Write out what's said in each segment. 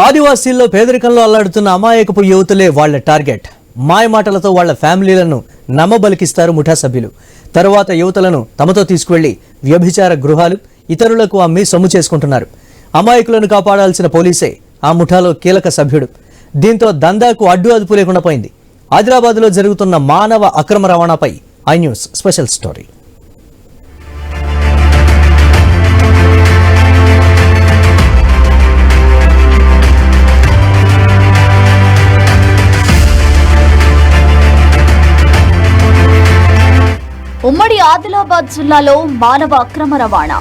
ఆదివాసీల్లో పేదరికంలో అల్లాడుతున్న అమాయకపు యువతులే వాళ్ల టార్గెట్. మాయమాటలతో వాళ్ల ఫ్యామిలీలను నమ్మబలికిస్తారు ముఠా సభ్యులు. తరువాత యువతులను తమతో తీసుకువెళ్లి వ్యభిచార గృహాలు, ఇతరులకు అమ్మి సొమ్ము చేసుకుంటున్నారు. అమాయకులను కాపాడాల్సిన పోలీసే ఆ ముఠాలో కీలక సభ్యుడు. దీంతో దందాకు అడ్డు అదుపు లేకుండా పోయింది. ఆదిలాబాద్లో జరుగుతున్న మానవ అక్రమ రవాణాపై ఐ న్యూస్ స్పెషల్ స్టోరీ. ఉమ్మడి ఆదిలాబాద్ జిల్లాలో మానవ అక్రమ రవాణా.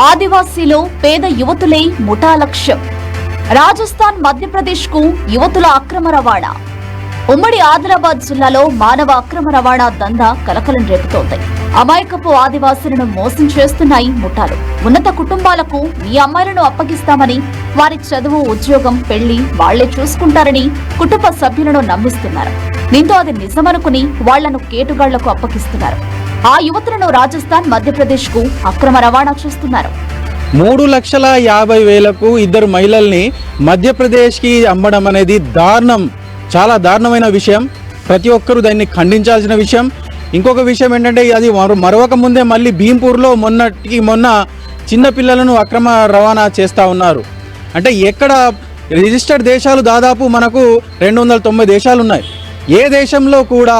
ఆదివాసీలో పేద యువతులే ముఠా లక్ష్యం. రాజస్థాన్, మధ్యప్రదేశ్ కు యువతుల అక్రమ రవాణా. ఉమ్మడి ఆదిలాబాద్ జిల్లాలో మానవ అక్రమ రవాణా దందా కలకలం రేపుతోంది. అమాయకపు ఆదివాసీలను మోసం చేస్తున్నాయి ముఠాలు. ఉన్నత కుటుంబాలకు మీ అమ్మాయిలను అప్పగిస్తామని, వారి చదువు, ఉద్యోగం, పెళ్లి వాళ్లే చూసుకుంటారని కుటుంబ సభ్యులను నమ్మిస్తున్నారు. దీంతో అది నిజమనుకుని వాళ్లను కేటుగాళ్లకు అప్పగిస్తున్నారు. ఆ యువతులను రాజస్థాన్, మధ్యప్రదేశ్ కు అక్రమ రవాణా చేస్తున్నారు. 3,50,000కు ఇద్దరు మహిళల్ని మధ్యప్రదేశ్కి అమ్మడం అనేది దారుణం, చాలా దారుణమైన విషయం. ప్రతి ఒక్కరూ దాన్ని ఖండించాల్సిన విషయం. ఇంకొక విషయం ఏంటంటే, అది మరొక ముందే మళ్ళీ భీంపూర్లో మొన్న చిన్నపిల్లలను అక్రమ రవాణా చేస్తూ ఉన్నారు. అంటే ఎక్కడ రిజిస్టర్డ్ దేశాలు దాదాపు మనకు 290 దేశాలు ఉన్నాయి. ఏ దేశంలో కూడా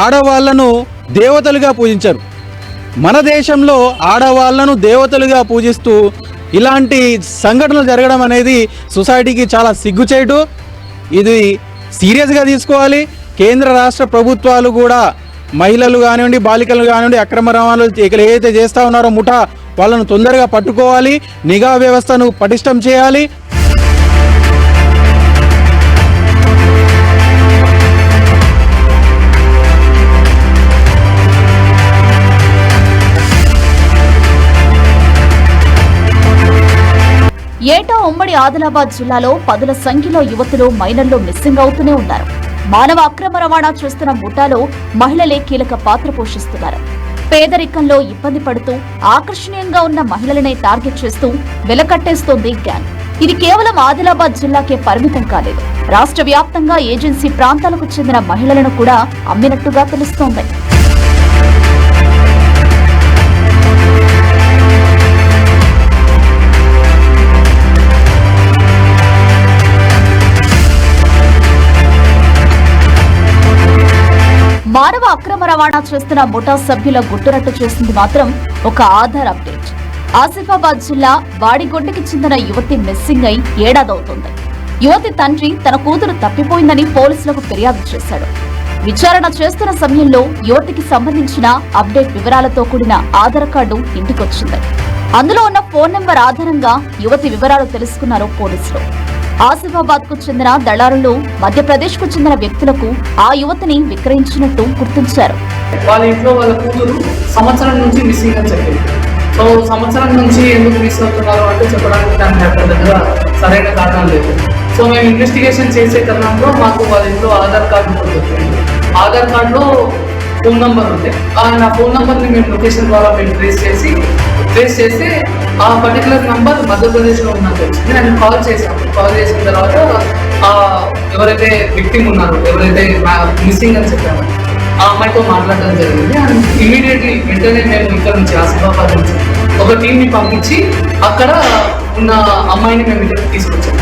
ఆడవాళ్లను దేవతలుగా పూజించరు. మన దేశంలో ఆడవాళ్లను దేవతలుగా పూజిస్తూ ఇలాంటి సంఘటనలు జరగడం అనేది సొసైటీకి చాలా సిగ్గుచేటు. ఇది సీరియస్గా తీసుకోవాలి. కేంద్ర రాష్ట్ర ప్రభుత్వాలు కూడా మహిళలు కానివ్వండి, బాలికలు కానివ్వండి, అక్రమ రవాణాలు ఏదైతే చేస్తూ ఉన్నారో ముఠా, వాళ్ళను తొందరగా పట్టుకోవాలి. నిఘా వ్యవస్థను పటిష్టం చేయాలి. ఏటా ఉమ్మడి ఆదిలాబాద్ జిల్లాలో పదుల సంఖ్యలో యువతులు, మైనర్లు మిస్సింగ్ అవుతూనే ఉన్నారు. మానవ అక్రమ రవాణా చేస్తున్న ముఠాలో మహిళలే కీలక పాత్ర పోషిస్తున్నారు. పేదరికంలో ఇబ్బంది పడుతూ ఆకర్షణీయంగా ఉన్న మహిళలనే టార్గెట్ చేస్తూ వెలకట్టేస్తోంది గ్యాంగ్. ఇది కేవలం ఆదిలాబాద్ జిల్లాకే పరిమితం కాలేదు. రాష్ట్ర వ్యాప్తంగా ఏజెన్సీ ప్రాంతాలకు చెందిన మహిళలను కూడా అమ్మినట్టుగా తెలుస్తోంది. మానవ అక్రమ రవాణా చేస్తున్న ముఠా సభ్యుల గుట్టురట్టు చేసింది మాత్రం ఒక ఆధార్ అప్డేట్. ఆసిఫాబాద్ జిల్లా వాడిగొడ్డకి చెందిన యువతి మిస్సింగ్ అయి ఏడాదవుతోంది. యువతి తండ్రి తన కూతురు తప్పిపోయిందని పోలీసులకు ఫిర్యాదు చేశాడు. విచారణ చేస్తున్న సమయంలో యువతికి సంబంధించిన అప్డేట్ వివరాలతో కూడిన ఆధార్ కార్డు ఇంటికొచ్చింది. అందులో ఉన్న ఫోన్ నెంబర్ ఆధారంగా యువతి వివరాలు తెలుసుకున్నారు పోలీసులు. ఆసిఫాబాద్ కు చెందిన దళారులు మధ్యప్రదేశ్ కు చెందిన వ్యక్తులకు ఆ యువతిని విక్రయించినట్టు గుర్తించారు. వాళ్ళ ఇంట్లో వాళ్ళ కూతురు సంవత్సరం నుంచి మిస్సింగ్ అని చెప్పింది. సో సంవత్సరం నుంచి ఎందుకు మిస్ అవుతున్నారు అంటే చెప్పడానికి దాని దగ్గర సరైన కారణం లేదు. సో మేము ఇన్వెస్టిగేషన్ చేసే తరుణంలో మాకు వాళ్ళ ఇంట్లో ఆధార్ కార్డు దొరికింది. ఆధార్ కార్డులో ఫోన్ నంబర్ ఉంది. నా ఫోన్ నంబర్ని మేము లొకేషన్ ద్వారా మేము ట్రేస్ చేస్తే ఆ పర్టికులర్ నంబర్ మధ్యప్రదేశ్లో ఉన్నది వచ్చింది. నేను కాల్ చేసిన తర్వాత ఎవరైతే విక్టిమ్ ఉన్నారో, ఎవరైతే మిస్సింగ్ అని చెప్పారో ఆ అమ్మాయితో మాట్లాడడం జరిగింది. అండ్ ఇమీడియట్లీ వెంటనే మేము ఇక్కడ నుంచి ఆసిఫాబాద్ నుంచి ఒక టీంని పంపించి అక్కడ ఉన్న అమ్మాయిని మేము ఇక్కడికి తీసుకొచ్చాము.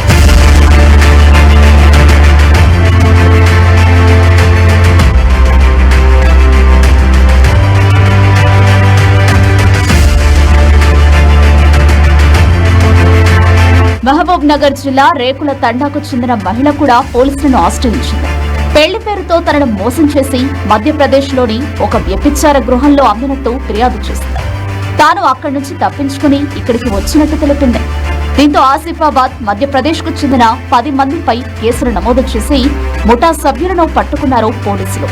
మహబూబ్ నగర్ జిల్లా రేకుల తండాకు చెందిన మహిళ కూడా పోలీసులను ఆశ్రయించింది. పెళ్లి పేరుతో తనను మోసం చేసి మధ్యప్రదేశ్లోని ఒక వ్యభిచార గృహంలో అమ్మినట్టు ఫిర్యాదు చేసింది. తాను అక్కడి నుంచి తప్పించుకుని ఇక్కడికి వచ్చినట్టు తెలిపింది. దీంతో ఆసిఫాబాద్, మధ్యప్రదేశ్ కు చెందిన 10 మందిపై కేసులు నమోదు చేసి ముఠా సభ్యులను పట్టుకున్నారు పోలీసులు.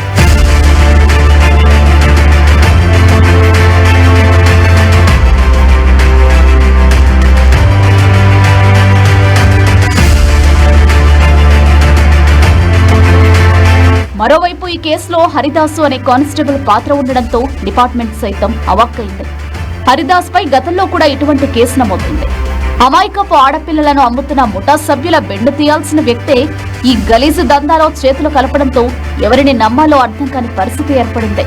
మరోవైపు ఈ కేసులో హరిదాసు అనే కానిస్టేబుల్ పాత్ర ఉండడంతో డిపార్ట్మెంట్ సైతం అవాక్కైంది. హరిదాస్ పై గతంలో కూడా ఇటువంటి కేసు నమోదైంది. అమాయకపు ఆడపిల్లలను అమ్ముతున్న ముఠా సభ్యుల బెండు తీయాల్సిన వ్యక్తే ఈ గలీజు దందాలో చేతులు కలపడంతో ఎవరిని నమ్మాలో అర్థం కాని పరిస్థితి ఏర్పడింది.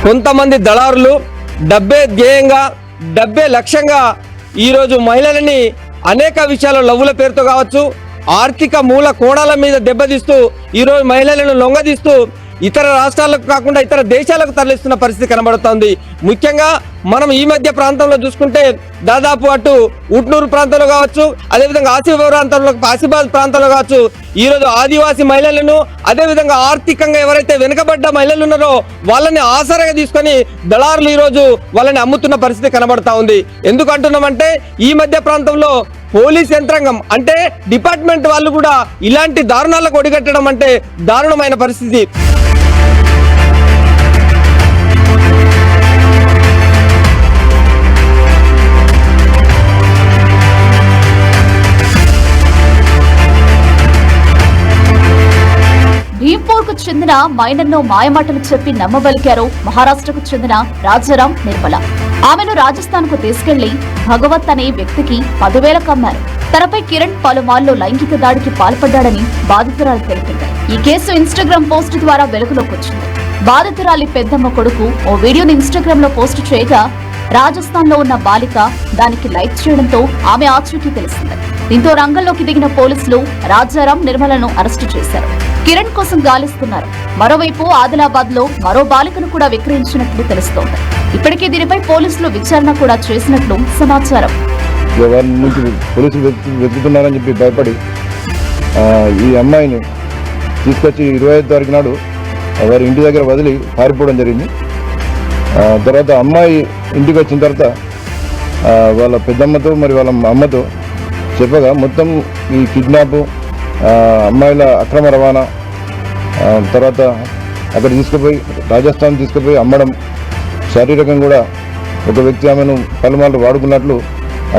కొంతమంది దళారులు డబ్బే ధ్యేయంగా, డబ్బే లక్ష్యంగా ఈరోజు మహిళలని అనేక విషయాల్లో లవ్వుల పేరుతో కావచ్చు, ఆర్థిక మూల కోణాల మీద దెబ్బతీస్తూ ఈరోజు మహిళలను లొంగదీస్తూ ఇతర రాష్ట్రాలకు కాకుండా ఇతర దేశాలకు తరలిస్తున్న పరిస్థితి కనబడుతోంది. ముఖ్యంగా మనం ఈ మధ్య ప్రాంతంలో చూసుకుంటే దాదాపు అటు ఉట్నూరు ప్రాంతంలో కావచ్చు, అదేవిధంగా ఆసిఫాబాద్ ప్రాంతంలో కావచ్చు, ఈరోజు ఆదివాసీ మహిళలను, అదేవిధంగా ఆర్థికంగా ఎవరైతే వెనుకబడ్డ మహిళలు ఉన్నారో వాళ్ళని ఆసరగా తీసుకొని దళారులు ఈరోజు వాళ్ళని అమ్ముతున్న పరిస్థితి కనబడతా ఉంది. ఎందుకు అంటున్నామంటే ఈ మధ్య ప్రాంతంలో పోలీస్ యంత్రాంగం అంటే డిపార్ట్మెంట్ వాళ్ళు కూడా ఇలాంటి దారుణాలకు ఒడిగట్టడం అంటే దారుణమైన పరిస్థితి. భీంపూర్కు చెందిన మైనర్ను మాయమాటలు చెప్పి నమ్మబలికారు మహారాష్ట్రకు చెందిన రాజారాం నిర్మల. ఆమెను రాజస్థాన్ కు తీసుకెళ్లి భగవత్ అనే వ్యక్తికి 10,000 కమ్మారు. తనపై కిరణ్ పలుమార్లు లైంగిక దాడికి పాల్పడ్డాడని బాధితురాలు తెలిపింది. ఈ కేసు ఇన్స్టాగ్రామ్ పోస్ట్ ద్వారా వెలుగులోకి వచ్చింది. బాధితురాలి పెద్దమ్మ కొడుకు ఓ వీడియోను ఇన్స్టాగ్రామ్ లో పోస్ట్ చేయగా రాజస్థాన్ లో ఉన్న బాలిక దానికి లైక్ చేయడంతో ఆమె ఆచూకీ తెలిసింది. దీంతో రంగంలోకి దిగిన పోలీసులు రాజారాం నిర్మలను అరెస్టు చేశారు. కిరణ్ కోసం గాలిస్తున్నారు. మరోవైపు ఆదిలాబాద్ లో మరో బాలికను కూడా విక్రయించినట్లు తెలుస్తోంది. ఇప్పటికే దీనిపై పోలీసులు విచారణ కూడా చేసినట్లు సమాచారం. వారి నుంచి పోలీసులు వెతుకుతున్నారని చెప్పి భయపడి ఈ అమ్మాయిని తీసుకొచ్చి 25వ తారీఖు నాడు వారి ఇంటి దగ్గర వదిలి పారిపోవడం జరిగింది. తర్వాత అమ్మాయి ఇంటికి వచ్చిన తర్వాత వాళ్ళ పెద్దమ్మతో మరి వాళ్ళ అమ్మతో చెప్పగా మొత్తం ఈ కిడ్నాప్, అమ్మాయిల అక్రమ రవాణా, తర్వాత అక్కడ తీసుకుపోయి రాజస్థాన్ తీసుకుపోయి అమ్మడం, శారీరకంగా కూడా ఒక వ్యక్తి ఆమెను పలుమార్లు వాడుకున్నట్లు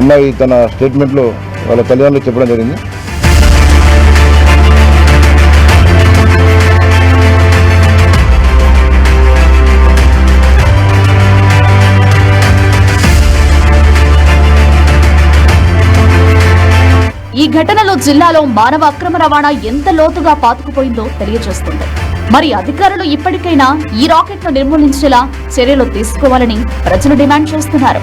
అమ్మాయి తన స్టేట్మెంట్లో వాళ్ళ తల్లిదండ్రులు చెప్పడం జరిగింది. ఈ ఘటనలో జిల్లాలో మానవ అక్రమ రవాణా ఎంత లోతుగా పాతుకుపోయిందో తెలియజేస్తుంది. మరి అధికారులు ఇప్పటికైనా ఈ రాకెట్ను నిర్మూలించేలా చర్యలు తీసుకోవాలని ప్రజలు డిమాండ్ చేస్తున్నారు.